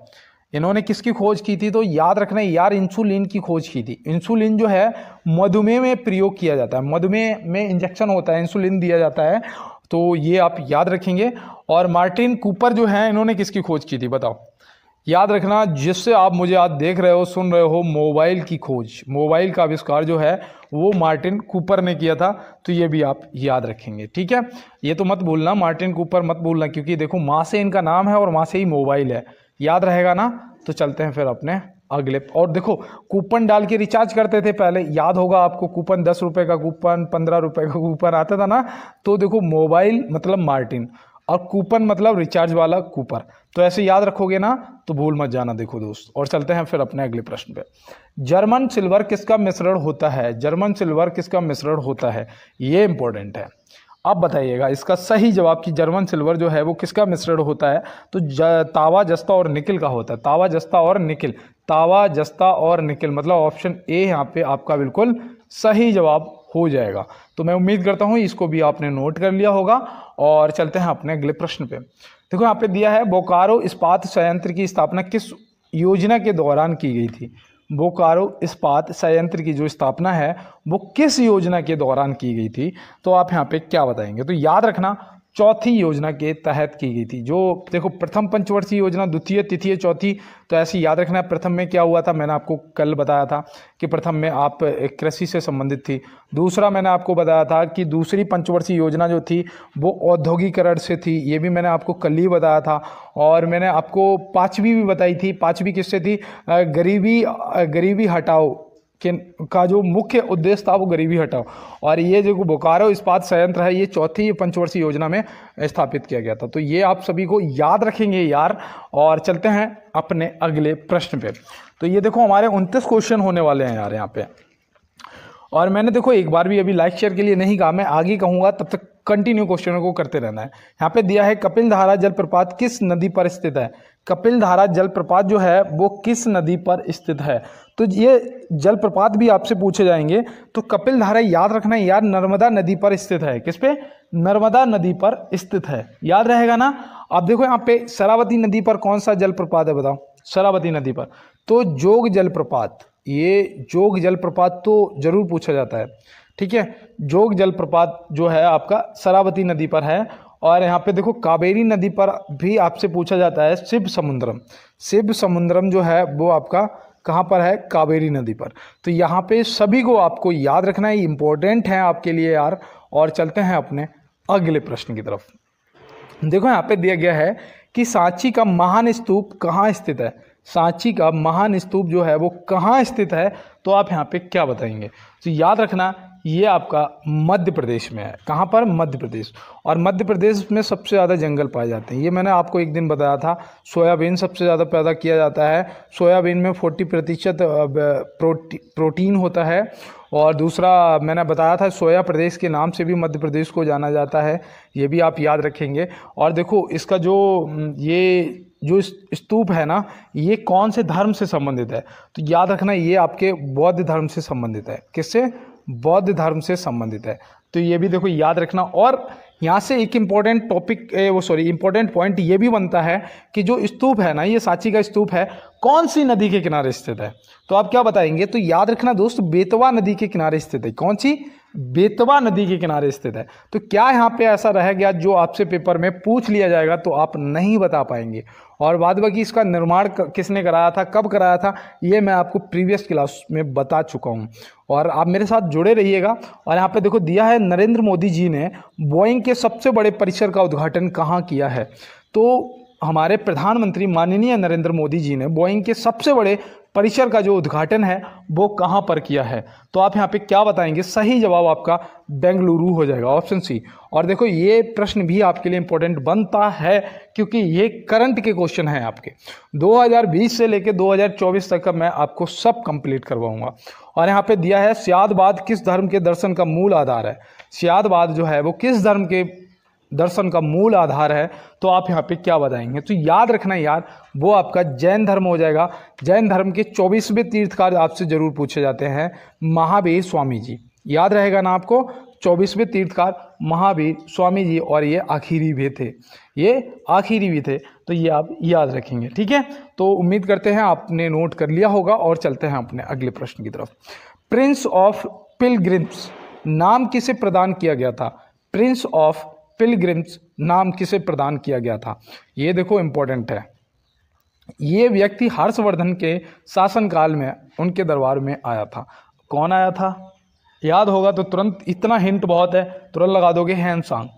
इन्होंने किसकी खोज की थी। तो याद रखना यार, इंसुलिन की खोज की थी। इंसुलिन जो है मधुमेह में प्रयोग किया जाता है, मधुमेह में इंजेक्शन होता है, इंसुलिन दिया जाता है। तो ये आप याद रखेंगे। और मार्टिन कूपर जो है, इन्होंने किसकी खोज की थी बताओ। याद रखना, जिससे आप मुझे आज देख रहे हो, सुन रहे हो, मोबाइल की खोज, मोबाइल का आविष्कार जो है वो मार्टिन कूपर ने किया था। तो ये भी आप याद रखेंगे। ठीक है, ये तो मत भूलना, मार्टिन कूपर मत भूलना, क्योंकि देखो माँ से इनका नाम है और माँ से ही मोबाइल है, याद रहेगा ना। तो चलते हैं फिर अपने अगले। और देखो कूपन डाल के रिचार्ज करते थे पहले, याद होगा आपको, कूपन 10 रुपये का कूपन, 15 रुपये का कूपन आता था ना। तो देखो मोबाइल मतलब मार्टिन और कूपन मतलब रिचार्ज वाला कूपर। तो ऐसे याद रखोगे ना तो भूल मत जाना। देखो दोस्त, और चलते हैं फिर अपने अगले प्रश्न पे। जर्मन सिल्वर किसका मिश्रण होता है। जर्मन सिल्वर किसका मिश्रण होता है, ये इंपॉर्टेंट है। आप बताइएगा इसका सही जवाब कि जर्मन सिल्वर जो है वो किसका मिश्रण होता है। तो तावा, जस्ता और निकिल का होता है। तावा, जस्ता और निकिल, तावा, जस्ता और निकिल, मतलब ऑप्शन ए यहाँ पे आपका बिल्कुल सही जवाब हो जाएगा। तो मैं उम्मीद करता हूँ इसको भी आपने नोट कर लिया होगा। और चलते हैं अपने अगले प्रश्न पे। देखो यहाँ पे दिया है, बोकारो इस्पात संयंत्र की स्थापना किस योजना के दौरान की गई थी। बोकारो इस्पात संयंत्र की जो स्थापना है वो किस योजना के दौरान की गई थी, तो आप यहाँ पे क्या बताएंगे। तो याद रखना चौथी योजना के तहत की गई थी। जो देखो प्रथम पंचवर्षीय योजना, द्वितीय, तृतीय, चौथी, तो ऐसे याद रखना है। प्रथम में क्या हुआ था, मैंने आपको कल बताया था कि प्रथम में आप कृषि से संबंधित थी। दूसरा मैंने आपको बताया था कि दूसरी पंचवर्षीय योजना जो थी वो औद्योगिकरण से थी, ये भी मैंने आपको कल ही बताया था। और मैंने आपको पाँचवीं भी बताई थी। पाँचवीं किससे थी, गरीबी हटाओ का जो मुख्य उद्देश्य था वो गरीबी हटाओ। और ये जो बोकारो इस्पात संयंत्र है ये चौथी पंचवर्षीय योजना में स्थापित किया गया था। तो ये आप सभी को याद रखेंगे यार। और चलते हैं अपने अगले प्रश्न पे। तो ये देखो हमारे 29 क्वेश्चन होने वाले हैं यार यहाँ पे। और मैंने देखो एक बार भी अभी लाइक शेयर के लिए नहीं कहा, मैं आगे कहूँगा, तब तक कंटिन्यू क्वेश्चनों को करते रहना है। यहाँ पे दिया है कपिल धारा जलप्रपात किस नदी पर स्थित है। कपिल धारा जलप्रपात जो है वो किस नदी पर स्थित है। तो ये जलप्रपात भी आपसे पूछे जाएंगे। तो कपिल धारा याद रखना है यार, नर्मदा नदी पर स्थित है। किस पे, नर्मदा नदी पर स्थित है, याद रहेगा ना। आप देखो यहाँ पे शरावती नदी पर कौन सा जलप्रपात है बताओ, शरावती नदी पर तो जोग जलप्रपात, ये जोग जलप्रपात तो जरूर पूछा जाता है, ठीक है। जोग जलप्रपात जो है आपका शरावती नदी पर है। और यहाँ पे देखो कावेरी नदी पर भी आपसे पूछा जाता है शिव समुद्रम। शिव समुद्रम जो है वो आपका कहाँ पर है, कावेरी नदी पर। तो यहाँ पे सभी को आपको याद रखना है, इंपॉर्टेंट है आपके लिए यार। और चलते हैं अपने अगले प्रश्न की तरफ। देखो यहाँ पे दिया गया है कि सांची का महान स्तूप कहाँ स्थित है। सांची का महान स्तूप जो है वो कहाँ स्थित है, तो आप यहाँ पे क्या बताएंगे। तो याद रखना ये आपका मध्य प्रदेश में है। कहाँ पर, मध्य प्रदेश। और मध्य प्रदेश में सबसे ज़्यादा जंगल पाए जाते हैं। ये मैंने आपको एक दिन बताया था। सोयाबीन सबसे ज़्यादा पैदा किया जाता है। सोयाबीन में 40% प्रोटीन होता है। और दूसरा मैंने बताया था सोया प्रदेश के नाम से भी मध्य प्रदेश को जाना जाता है, ये भी आप याद रखेंगे। और देखो इसका ये जो स्तूप है ना, ये कौन से धर्म से संबंधित है, तो याद रखना ये आपके बौद्ध धर्म से संबंधित है। किससे, बौद्ध धर्म से संबंधित है। तो ये भी देखो याद रखना। और यहाँ से एक इम्पॉर्टेंट इम्पॉर्टेंट पॉइंट ये भी बनता है कि जो स्तूप है ना, ये सांची का स्तूप है, कौन सी नदी के किनारे स्थित है, तो आप क्या बताएंगे। तो याद रखना दोस्त, बेतवा नदी के किनारे स्थित है। कौन सी, बेतवा नदी के किनारे स्थित है। तो क्या यहाँ पे ऐसा रह गया जो आपसे पेपर में पूछ लिया जाएगा तो आप नहीं बता पाएंगे। और बाद बाकी इसका निर्माण किसने कराया था, कब कराया था, ये मैं आपको प्रीवियस क्लास में बता चुका हूँ। और आप मेरे साथ जुड़े रहिएगा। और यहाँ पे देखो दिया है नरेंद्र मोदी जी ने बोइंग के सबसे बड़े परिसर का उद्घाटन कहाँ किया है। तो हमारे प्रधानमंत्री माननीय नरेंद्र मोदी जी ने बोइंग के सबसे बड़े परिसर का जो उद्घाटन है वो कहाँ पर किया है, तो आप यहाँ पे क्या बताएंगे। सही जवाब आपका बेंगलुरु हो जाएगा, ऑप्शन सी। और देखो ये प्रश्न भी आपके लिए इंपॉर्टेंट बनता है क्योंकि ये करंट के क्वेश्चन हैं आपके 2020 से लेकर 2024 तक का मैं आपको सब कंप्लीट करवाऊंगा। और यहाँ पे दिया है सियादबाद किस धर्म के दर्शन का मूल आधार है। सियादबाद जो है वो किस धर्म के दर्शन का मूल आधार है, तो आप यहाँ पे क्या बताएंगे। तो याद रखना यार, वो आपका जैन धर्म हो जाएगा। जैन धर्म के 24वें तीर्थकार आपसे जरूर पूछे जाते हैं, महावीर स्वामी जी, याद रहेगा ना आपको। 24वें तीर्थकार महावीर स्वामी जी, और ये आखिरी भी थे, ये आखिरी भी थे, तो ये आप याद रखेंगे, ठीक है। तो उम्मीद करते हैं आपने नोट कर लिया होगा। और चलते हैं अपने अगले प्रश्न की तरफ। प्रिंस ऑफ पिलग्रिम्स नाम किसे प्रदान किया गया था। प्रिंस ऑफ पिलग्रिम्स नाम किसे प्रदान किया गया था, ये देखो इंपॉर्टेंट है। ये व्यक्ति हर्षवर्धन के शासनकाल में उनके दरबार में आया था। कौन आया था, याद होगा तो तुरंत, इतना हिंट बहुत है, तुरंत लगा दोगे ह्वेनसांग,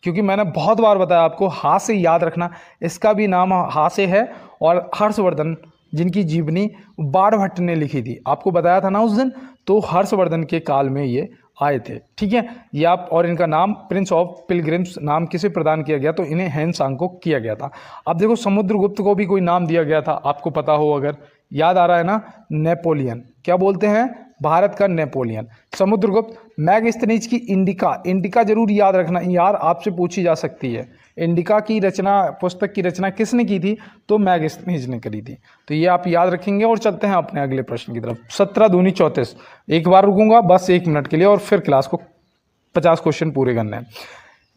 क्योंकि मैंने बहुत बार बताया आपको, हा से याद रखना। इसका भी नाम हा से है। और हर्षवर्धन जिनकी जीवनी बाणभट्ट ने लिखी थी, आपको बताया था ना उस दिन, तो हर्षवर्धन के काल में ये आए थे, ठीक है। ये आप, और इनका नाम प्रिंस ऑफ पिलग्रिम्स नाम किसे प्रदान किया गया, तो इन्हें ह्वेनसांग को किया गया था। अब देखो समुद्रगुप्त को भी कोई नाम दिया गया था, आपको पता हो अगर, याद आ रहा है ना, नेपोलियन, क्या बोलते हैं, भारत का नेपोलियन। समुद्रगुप्त। मैगस्थनीज की इंडिका। इंडिका जरूर याद रखना यार, आपसे पूछी जा सकती है। इंडिका की रचना, पुस्तक की रचना किसने की थी? तो मैगस्थनीज ने करी थी। तो ये आप याद रखेंगे। और चलते हैं अपने अगले प्रश्न की तरफ। 17 दूनी 34। एक बार रुकूंगा बस 1 मिनट के लिए और फिर क्लास को 50 क्वेश्चन पूरे करने हैं।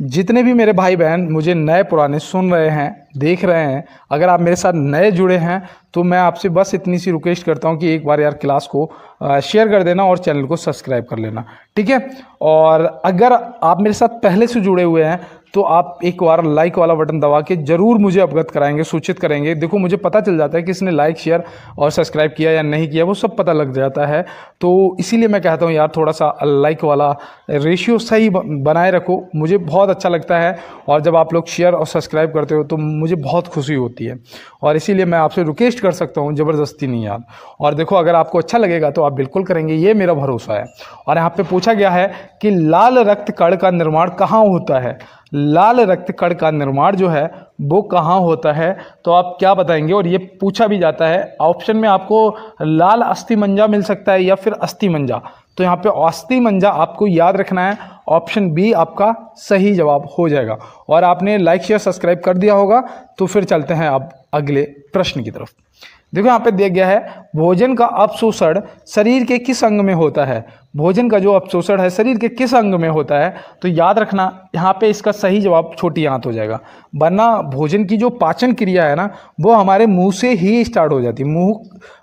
जितने भी मेरे भाई बहन मुझे नए पुराने सुन रहे हैं, देख रहे हैं, अगर आप मेरे साथ नए जुड़े हैं तो मैं आपसे बस इतनी सी रिक्वेस्ट करता हूं कि एक बार यार क्लास को शेयर कर देना और चैनल को सब्सक्राइब कर लेना, ठीक है। और अगर आप मेरे साथ पहले से जुड़े हुए हैं तो आप एक बार लाइक वाला बटन दबा के जरूर मुझे अवगत कराएंगे, सूचित करेंगे। देखो मुझे पता चल जाता है कि इसने लाइक, शेयर और सब्सक्राइब किया या नहीं किया, वो सब पता लग जाता है। तो इसीलिए मैं कहता हूँ यार थोड़ा सा लाइक वाला रेशियो सही बनाए रखो, मुझे बहुत अच्छा लगता है। और जब आप लोग शेयर और सब्सक्राइब करते हो तो मुझे बहुत खुशी होती है। और इसीलिए मैं आपसे रिक्वेस्ट कर सकता हूँ, ज़बरदस्ती नहीं यार। और देखो अगर आपको अच्छा लगेगा तो आप बिल्कुल करेंगे, ये मेरा भरोसा है। और यहाँ पे पूछा गया है कि लाल रक्त कण का निर्माण कहाँ होता है? लाल रक्त कण का निर्माण जो है वो कहाँ होता है? तो आप क्या बताएंगे? और ये पूछा भी जाता है, ऑप्शन में आपको लाल अस्थि मंजा मिल सकता है या फिर अस्थि मंजा। तो यहाँ पे अस्थि मंजा आपको याद रखना है। ऑप्शन बी आपका सही जवाब हो जाएगा। और आपने लाइक, शेयर, सब्सक्राइब कर दिया होगा। तो फिर चलते हैं अब अगले प्रश्न की तरफ। देखो यहाँ पे दिया गया है, भोजन का अपशोषण शरीर के किस अंग में होता है? भोजन का जो अपशोषण है शरीर के किस अंग में होता है? तो याद रखना यहाँ पे इसका सही जवाब छोटी आंत हो जाएगा। वरना भोजन की जो पाचन क्रिया है ना वो हमारे मुंह से ही स्टार्ट हो जाती है।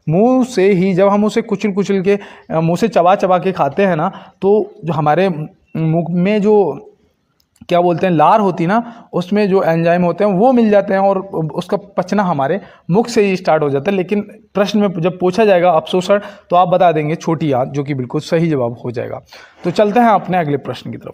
मुंह से ही जब हम उसे कुचल कुचल के मुंह से चबा चबा के खाते हैं ना, तो जो हमारे मुंह में जो क्या बोलते हैं लार होती ना, उसमें जो एंजाइम होते हैं वो मिल जाते हैं और उसका पचना हमारे मुख से ही स्टार्ट हो जाता है। लेकिन प्रश्न में जब पूछा जाएगा अपशोषण तो आप बता देंगे छोटी आंत, जो कि बिल्कुल सही जवाब हो जाएगा। तो चलते हैं अपने अगले प्रश्न की तरफ।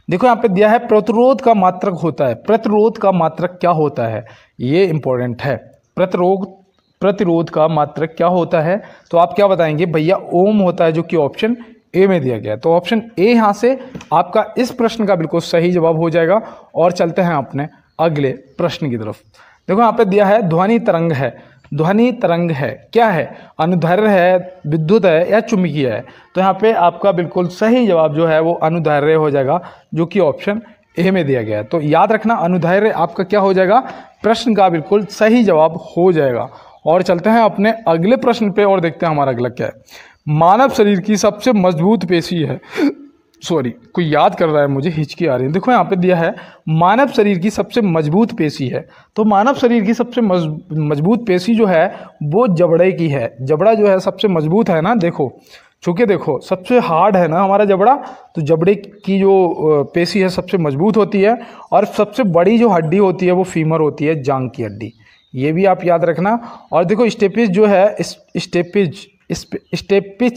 देखो यहाँ पे दिया है प्रतिरोध का मात्रक होता है। प्रतिरोध का मात्रक क्या होता है? ये इंपॉर्टेंट है। प्रतिरोध का मात्रक क्या होता है? तो आप क्या बताएंगे? भैया ओम होता है, जो कि ऑप्शन ए में दिया गया है। तो ऑप्शन ए यहाँ से आपका इस प्रश्न का बिल्कुल सही जवाब हो जाएगा। और चलते हैं अपने अगले प्रश्न की तरफ। देखो यहाँ पे दिया है ध्वनि तरंग है। ध्वनि तरंग है क्या है? अनुदैर्घ्य है, विद्युत है या चुंबकीय है? तो यहाँ पे आपका बिल्कुल सही जवाब जो है वो अनुदैर्घ्य हो जाएगा, जो कि ऑप्शन ए में दिया गया है। तो याद रखना अनुदैर्घ्य आपका क्या हो जाएगा? प्रश्न का बिल्कुल सही जवाब हो जाएगा। और चलते हैं अपने अगले प्रश्न पे और देखते हैं हमारा अगला क्या है। मानव शरीर की सबसे मजबूत पेशी है, सॉरी कोई याद कर रहा है, मुझे हिचकी आ रही है। देखो यहाँ पे दिया है मानव शरीर की सबसे मजबूत पेशी है। तो मानव शरीर की सबसे मजबूत पेशी जो है वो जबड़े की है। जबड़ा जो है सबसे मजबूत है ना। देखो चूँकि देखो सबसे हार्ड है ना हमारा जबड़ा, तो जबड़े की जो पेशी है सबसे मजबूत होती है। और सबसे बड़ी जो हड्डी होती है वो फीमर होती है, जांघ की हड्डी। ये भी आप याद रखना। और देखो स्टेपिज जो है, स्टेपिज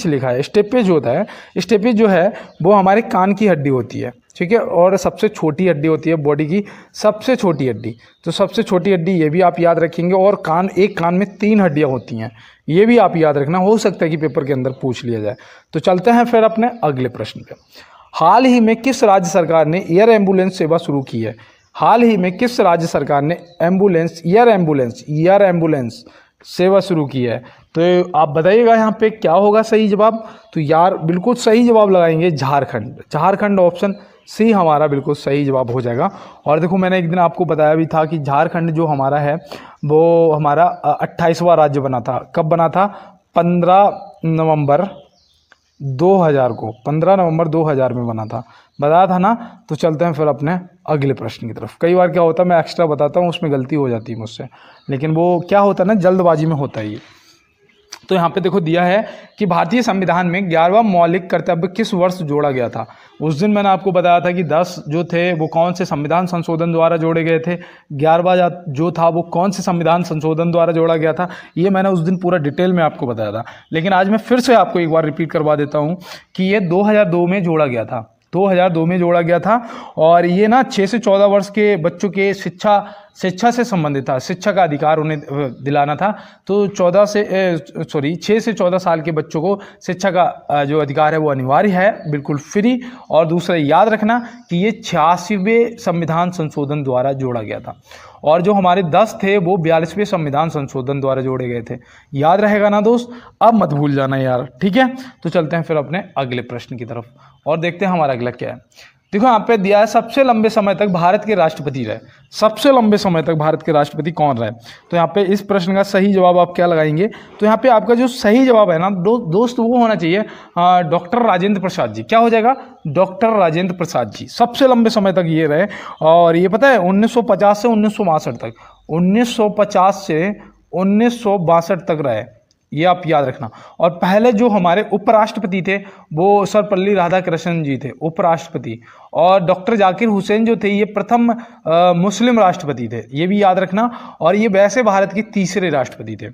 लिखा है, स्टेपिज होता है। स्टेपिज जो है वो हमारे कान की हड्डी होती है, ठीक है। और सबसे छोटी हड्डी होती है बॉडी की, सबसे छोटी हड्डी। तो सबसे छोटी हड्डी ये भी आप याद रखेंगे। और कान, एक कान में 3 हड्डियां होती हैं, ये भी आप याद रखना। हो सकता है कि पेपर के अंदर पूछ लिया जाए। तो चलते हैं फिर अपने अगले प्रश्न पे। हाल ही में किस राज्य सरकार ने एयर एम्बुलेंस सेवा शुरू की है? हाल ही में किस राज्य सरकार ने एयर एम्बुलेंस सेवा शुरू की है? तो आप बताइएगा यहाँ पे क्या होगा सही जवाब। तो यार बिल्कुल सही जवाब लगाएंगे झारखंड। झारखंड ऑप्शन सी हमारा बिल्कुल सही जवाब हो जाएगा। और देखो मैंने एक दिन आपको बताया भी था कि झारखंड जो हमारा है वो हमारा 28वां राज्य बना था। कब बना था? 15 नवंबर 2000 को, 15 नवंबर 2000 में बना था, बताया था ना। तो चलते हैं फिर अपने अगले प्रश्न की तरफ। कई बार क्या होता है मैं एक्स्ट्रा बताता हूँ, उसमें गलती हो जाती है मुझसे, लेकिन वो क्या होता है ना, जल्दबाजी में होता है ये। तो यहाँ पे देखो दिया है कि भारतीय संविधान में 11वां मौलिक कर्तव्य किस वर्ष जोड़ा गया था? उस दिन मैंने आपको बताया था कि 10 जो थे वो कौन से संविधान संशोधन द्वारा जोड़े गए थे। 11वां जो था वो कौन से संविधान संशोधन द्वारा जोड़ा गया था, ये मैंने उस दिन पूरा डिटेल में आपको बताया था। लेकिन आज मैं फिर से आपको एक बार रिपीट करवा देता हूँ कि ये 2002 में जोड़ा गया था। 2002 में जोड़ा गया था। और ये ना 6 से 14 वर्ष के बच्चों के शिक्षा से संबंधित था, शिक्षा का अधिकार उन्हें दिलाना था। तो 6 से 14 साल के बच्चों को शिक्षा का जो अधिकार है वो अनिवार्य है, बिल्कुल फ्री। और दूसरा याद रखना कि ये 86वें संविधान संशोधन द्वारा जोड़ा गया था। और जो हमारे 10 थे वो 42वें संविधान संशोधन द्वारा जोड़े गए थे। याद रहेगा ना दोस्त, अब मत भूल जाना यार, ठीक है। तो चलते हैं फिर अपने अगले प्रश्न की तरफ और देखते हैं हमारा अगला क्या है। देखो यहाँ पे दिया है सबसे लंबे समय तक भारत के राष्ट्रपति रहे। सबसे लंबे समय तक भारत के राष्ट्रपति कौन रहे? तो यहाँ पे इस प्रश्न का सही जवाब आप क्या लगाएंगे? तो यहाँ पे आपका जो सही जवाब है ना दोस्त वो होना चाहिए डॉक्टर राजेंद्र प्रसाद जी। क्या हो जाएगा? डॉक्टर राजेंद्र प्रसाद जी सबसे लंबे समय तक ये रहे। और ये पता है 1950 से 1962 तक, 1950 से 1962 तक रहे, ये आप याद रखना। और पहले जो हमारे उपराष्ट्रपति थे वो सर्वपल्ली राधाकृष्णन जी थे, उपराष्ट्रपति। और डॉक्टर जाकिर हुसैन जो थे ये प्रथम मुस्लिम राष्ट्रपति थे, ये भी याद रखना। और ये वैसे भारत के तीसरे राष्ट्रपति थे,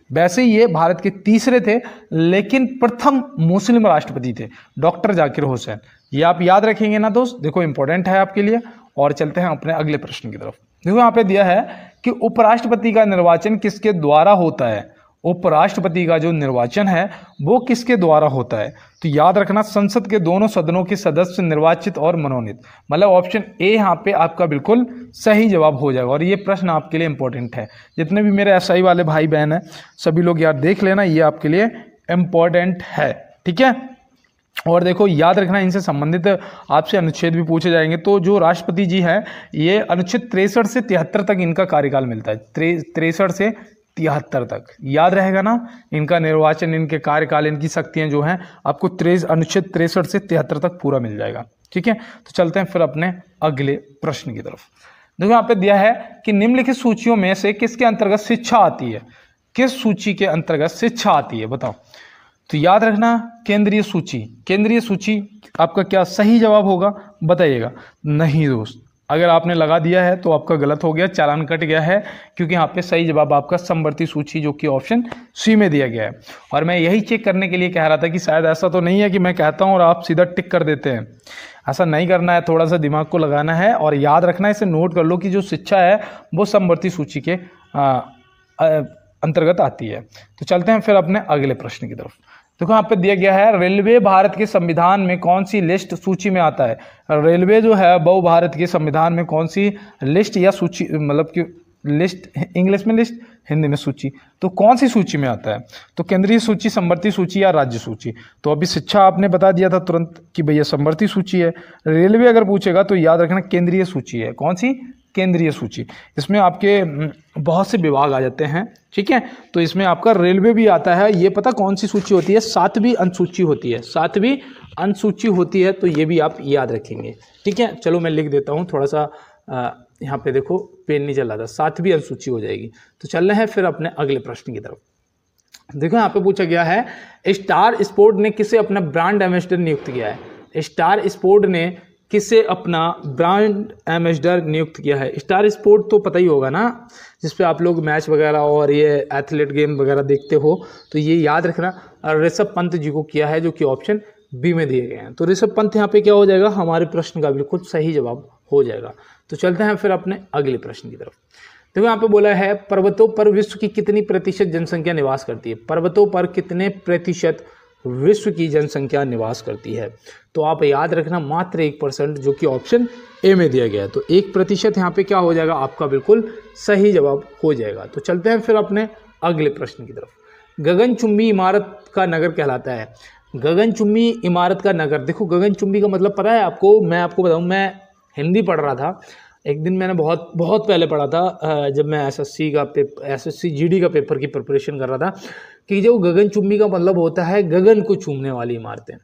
वैसे ये भारत के तीसरे थे लेकिन प्रथम मुस्लिम राष्ट्रपति थे डॉक्टर जाकिर हुसैन। ये आप याद रखेंगे ना दोस्त, देखो इंपॉर्टेंट है आपके लिए। और चलते हैं अपने अगले प्रश्न की तरफ। देखो यहाँ पे दिया है कि उपराष्ट्रपति का निर्वाचन किसके द्वारा होता है? उपराष्ट्रपति का जो निर्वाचन है वो किसके द्वारा होता है? तो याद रखना संसद के दोनों सदनों के सदस्य निर्वाचित और मनोनीत, मतलब ऑप्शन ए यहाँ पे आपका बिल्कुल सही जवाब हो जाएगा। और ये प्रश्न आपके लिए इंपॉर्टेंट है, जितने भी मेरे एसआई वाले भाई बहन हैं सभी लोग यार देख लेना, ये आपके लिए इंपॉर्टेंट है, ठीक है। और देखो याद रखना इनसे संबंधित आपसे अनुच्छेद भी पूछे जाएंगे। तो जो राष्ट्रपति जी हैं ये अनुच्छेद 63 से 73 तक इनका कार्यकाल मिलता है, 63 से 73 तक, याद रहेगा ना। इनका निर्वाचन, इनके कार्यकाल, इनकी शक्तियां जो हैं आपको अनुच्छेद 63 से 73 तक पूरा मिल जाएगा, ठीक है। तो चलते हैं फिर अपने अगले प्रश्न की तरफ। देखो यहाँ पे दिया है कि निम्नलिखित सूचियों में से किसके अंतर्गत शिक्षा आती है? किस सूची के अंतर्गत शिक्षा आती है बताओ? तो याद रखना केंद्रीय सूची। केंद्रीय सूची आपका क्या सही जवाब होगा बताइएगा? नहीं दोस्त, अगर आपने लगा दिया है तो आपका गलत हो गया, चालान कट गया है, क्योंकि यहाँ पे सही जवाब आपका समवर्ती सूची जो कि ऑप्शन सी में दिया गया है। और मैं यही चेक करने के लिए कह रहा था कि शायद ऐसा तो नहीं है कि मैं कहता हूँ और आप सीधा टिक कर देते हैं। ऐसा नहीं करना है, थोड़ा सा दिमाग को लगाना है और याद रखना, इसे नोट कर लो कि जो शिक्षा है वो समवर्ती सूची के अंतर्गत आती है। तो चलते हैं फिर अपने अगले प्रश्न की तरफ। देखो यहाँ पे दिया गया है रेलवे भारत के संविधान में कौन सी लिस्ट सूची में आता है? रेलवे जो है वो भारत के संविधान में कौन सी लिस्ट या सूची, मतलब कि लिस्ट, इंग्लिश में लिस्ट, हिंदी में सूची, तो कौन सी सूची में आता है? तो केंद्रीय सूची, समवर्ती सूची या राज्य सूची? तो अभी शिक्षा आपने बता दिया था तुरंत कि भैया समवर्ती सूची है। रेलवे अगर पूछेगा तो याद रखना केंद्रीय सूची है। कौन सी? केंद्रीय सूची। इसमें आपके बहुत से विभाग आ जाते हैं, ठीक है। तो इसमें आपका रेलवे भी आता है। ये पता कौन सी सूची होती है? 7वीं अनुसूची होती है, 7वीं अनुसूची होती है। तो ये भी आप याद रखेंगे, ठीक है। चलो मैं लिख देता हूँ, थोड़ा सा यहाँ पे देखो पेन नहीं चल रहा था, 7वीं अनुसूची हो जाएगी। तो चल रहे हैं फिर अपने अगले प्रश्न की तरफ। देखो यहाँ पे पूछा गया है स्टार स्पोर्ट ने किसे अपना ब्रांड एम्बेसडर नियुक्त किया है? स्टार स्पोर्ट ने किसे अपना ब्रांड एम्बेसडर नियुक्त किया है? स्टार स्पोर्ट तो पता ही होगा ना, जिसपे आप लोग मैच वगैरह और ये एथलेट गेम वगैरह देखते हो। तो ये याद रखना ऋषभ पंत जी को किया है, जो कि ऑप्शन बी में दिए गए हैं। तो ऋषभ पंत यहाँ पे क्या हो जाएगा? हमारे प्रश्न का बिल्कुल सही जवाब हो जाएगा। तो चलते हैं फिर अपने अगले प्रश्न की तरफ। देखो यहाँ पे बोला है पर्वतों पर विश्व की कितनी प्रतिशत जनसंख्या निवास करती है? पर्वतों पर कितने प्रतिशत विश्व की जनसंख्या निवास करती है? तो आप याद रखना मात्र 1%, जो कि ऑप्शन ए में दिया गया है। तो 1% यहाँ पे क्या हो जाएगा? आपका बिल्कुल सही जवाब हो जाएगा। तो चलते हैं फिर अपने अगले प्रश्न की तरफ। गगनचुंबी इमारत का नगर कहलाता है? गगनचुंबी इमारत का नगर, देखो गगनचुंबी का मतलब पता है आपको? मैं आपको बताऊँ, मैं हिंदी पढ़ रहा था एक दिन, मैंने बहुत पहले पढ़ा था जब मैं एसएससी जीडी का पेपर की प्रिपरेशन कर रहा था, कि जो गगनचुंबी का मतलब होता है गगन को चूमने वाली इमारतें।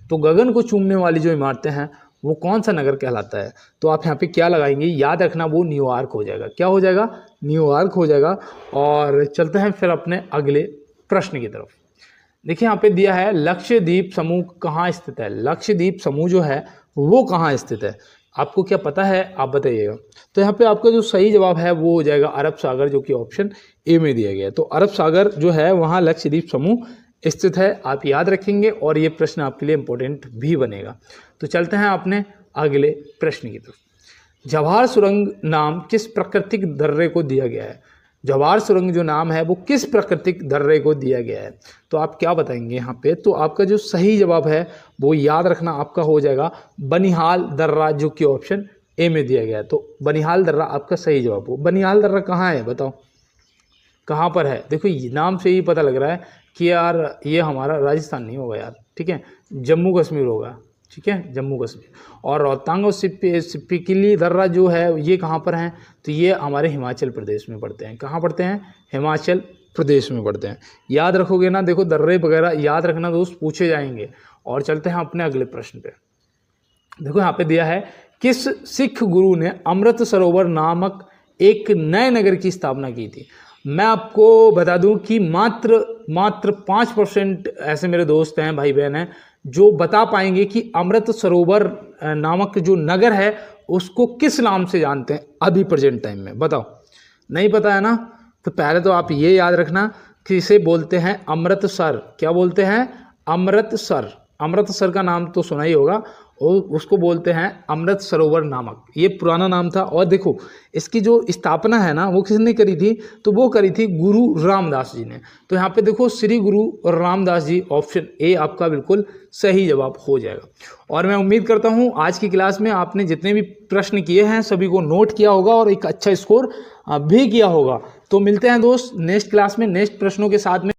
तो गगन को चूमने वाली जो इमारतें हैं वो कौन सा नगर कहलाता है? तो आप यहाँ पे क्या लगाएंगे? याद रखना वो न्यूयॉर्क हो जाएगा। क्या हो जाएगा? न्यूयॉर्क हो जाएगा। और चलते हैं फिर अपने अगले प्रश्न की तरफ। देखिए यहाँ पे दिया है लक्षद्वीप समूह कहाँ स्थित है? लक्षद्वीप समूह जो है वो कहाँ स्थित है? आपको क्या पता है? आप बताइएगा। तो यहाँ पे आपका जो सही जवाब है वो हो जाएगा अरब सागर, जो कि ऑप्शन ए में दिया गया है। तो अरब सागर जो है वहाँ लक्षद्वीप समूह स्थित है, आप याद रखेंगे और ये प्रश्न आपके लिए इंपॉर्टेंट भी बनेगा। तो चलते हैं अपने अगले प्रश्न की तरफ। जवाहर सुरंग नाम किस प्राकृतिक दर्रे को दिया गया है? जवाहर सुरंग जो नाम है वो किस प्राकृतिक दर्रे को दिया गया है? तो आप क्या बताएंगे यहाँ पे? तो आपका जो सही जवाब है वो याद रखना आपका हो जाएगा बनिहाल दर्रा, जो कि ऑप्शन ए में दिया गया है। तो बनिहाल दर्रा आपका सही जवाब हो। बनिहाल दर्रा कहाँ है बताओ, कहाँ पर है? देखो ये नाम से ही पता लग रहा है कि यार ये हमारा राजस्थान नहीं होगा यार, ठीक है, जम्मू कश्मीर होगा, ठीक है, जम्मू कश्मीर। और रोहतांग और सिप्पीकिली दर्रा जो है ये कहाँ पर हैं? तो ये हमारे हिमाचल प्रदेश में पड़ते हैं। कहाँ पड़ते हैं? हिमाचल प्रदेश में पड़ते हैं। याद रखोगे ना, देखो दर्रे वगैरह याद रखना दोस्त, पूछे जाएंगे। और चलते हैं अपने अगले प्रश्न पे। देखो यहाँ पे दिया है, किस सिख गुरु ने अमृत सरोवर नामक एक नए नगर की स्थापना की थी? मैं आपको बता दूं कि मात्र 5% ऐसे मेरे दोस्त हैं, भाई बहन हैं, जो बता पाएंगे कि अमृत सरोवर नामक जो नगर है उसको किस नाम से जानते हैं अभी प्रेजेंट टाइम में। बताओ, नहीं पता है ना? तो पहले तो आप ये याद रखना कि इसे बोलते हैं अमृतसर। क्या बोलते हैं? अमृतसर। अमृतसर का नाम तो सुना ही होगा, और उसको बोलते हैं अमृत सरोवर नामक, ये पुराना नाम था। और देखो इसकी जो स्थापना है ना वो किसने करी थी? तो वो करी थी गुरु रामदास जी ने। तो यहाँ पे देखो श्री गुरु रामदास जी, ऑप्शन ए आपका बिल्कुल सही जवाब हो जाएगा। और मैं उम्मीद करता हूँ आज की क्लास में आपने जितने भी प्रश्न किए हैं सभी को नोट किया होगा और एक अच्छा स्कोर भी किया होगा। तो मिलते हैं दोस्त नेक्स्ट क्लास में नेक्स्ट प्रश्नों के साथ में।